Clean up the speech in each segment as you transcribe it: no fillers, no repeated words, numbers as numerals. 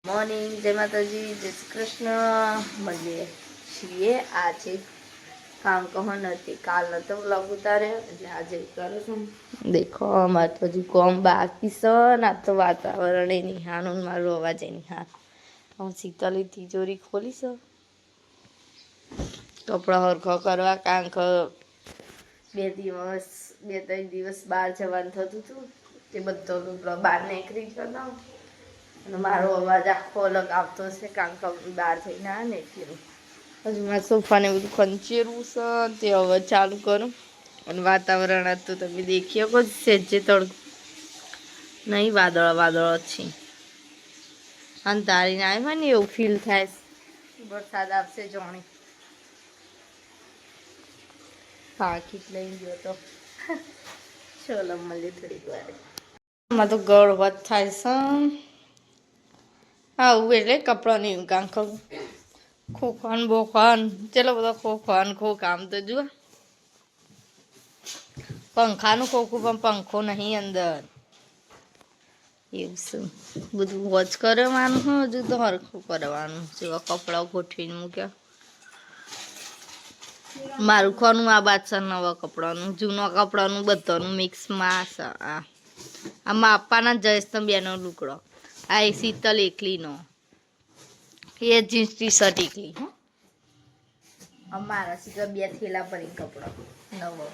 Morning, જય માતાજી, જય શ્રી કૃષ્ણ. મળીએ છીએ આજે કામ કહો નથી, કાલ નતો બ્લોગ ઉતાર્યો એટલે આજે ઉતારો છું. દેખો અમારે તો હજુ કોમ બાકી છે ને આ તો વાતાવરણ એ નિહાળું મારો અવાજ એ નિહાળ. હું શીતલી તિજોરી ખોલી છે કપડા હરખો કરવા, કારણ કે 2-3 દિવસ બહાર જવાનું થતું હતું તે બધો બહાર નીકળી ગયો અને મારો અવાજ આખો અલગ આવતો હશે કારણ કે બહાર જઈને આવે ને એટલે. હજુ મારા સોફાને બધું ખંચેરવું છે તે હવે ચાલુ કરું. અને વાતાવરણ આજ તો તમે દેખી શકો સહેજે તડકો નહીં, વાદળ છે. અંધારીને આવ્યું હોય ને એવું ફીલ થાય, વરસાદ આવશે જોણી. પાકીટ લઈને ગયો તો ચલો મળીએ થોડીક વાર. આમાં તો ગળ વધ થાય છે આવું એટલે કપડાં નહીં કામ કરું ખોખાન બોખાન ચલો બધા ખોખાન ખોખામ તો જુઓ પંખાનું ખોખું પણ પંખો નહીં અંદર એવું શું બધું વોચ કરવાનું હજુ તો હરખું કરવાનું જેવા કપડાં ગોઠવીને મૂક્યા. મારું ખોનું આ બાદ છે નવા કપડાનું, જૂના કપડાનું બધાનું મિક્સમાં છે. આમાં આપવાના જયેશ બેનો લુકડો, આ એ શીતલ એકલીનો, એ જીન્સ ટી શર્ટ એકલી. અમારા શીતલ 2 થેલા ભરી કપડો નવો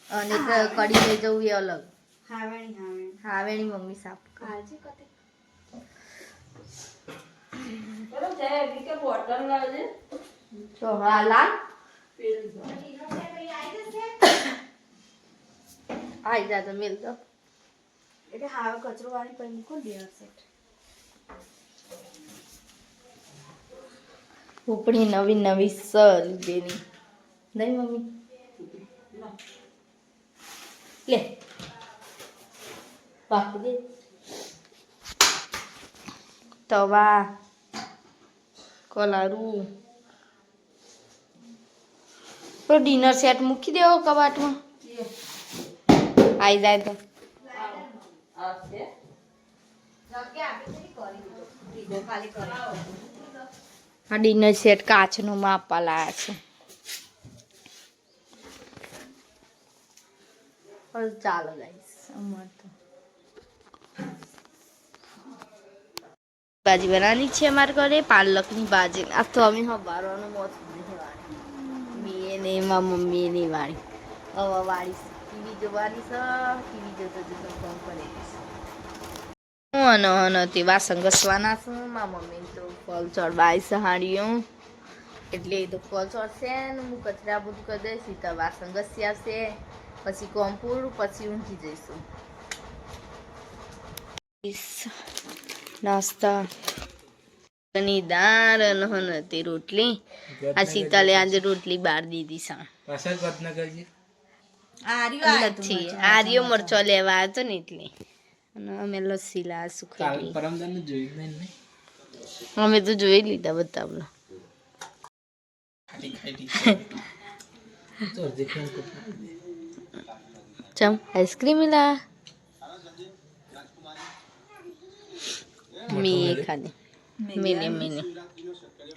અને કડી લઈ જવું એ અલગ. હાવેણી મમ્મી સાફ બોટલ લાવજે તો હા લાલ આઈ જા તો મેલ તો એટલે હાવ કચરો વાળી પર મૂકો દેર સેટ. ઉપડી નવી સ લીધેની નહીં મમ્મી લે પાકી દે. તવા કલારું તો ડિનર સેટ મૂકી દેવો કબાટમાં આવી જાય તો. આ ડિનર સેટ કાચનો માપવા લાયા છે. ચાલો ગાઈસ અમાર તો ભાજી બનાવવાની છે અમારે ઘરે, પાલકની ભાજી. આ તો અમે હવારવાનું મોત મેં ને એમાં મમ્મી ની વાળી હવે વાળી ટીવી જોવાની છે. ટીવી જોતો જોતો ફોન કરે અને તે વાસણ ઘસવાના છે. મારા મમ્મી તો ફળ ચડવાય છે હાડીઓ એટલે એ તો ફળ ચડશે ને હું કચરા બધું કરી દઈશ, તો વાસણ ઘસી આવશે પછી કોમ પૂરું પછી ઊંઘી જઈશું. નાસ્તા ની દાળ અને તે રોટલી. આ શીતલે આજે રોટલી બાર દીધી છે. આર્યો મરચો લેવા આવ્યો ને એટલે અને અમે લસ્સી લા સુખડી અમે તો જોઈ લીધા બધા. ચમ આઈસ્ક્રીમ લા મેં ખાધી મેને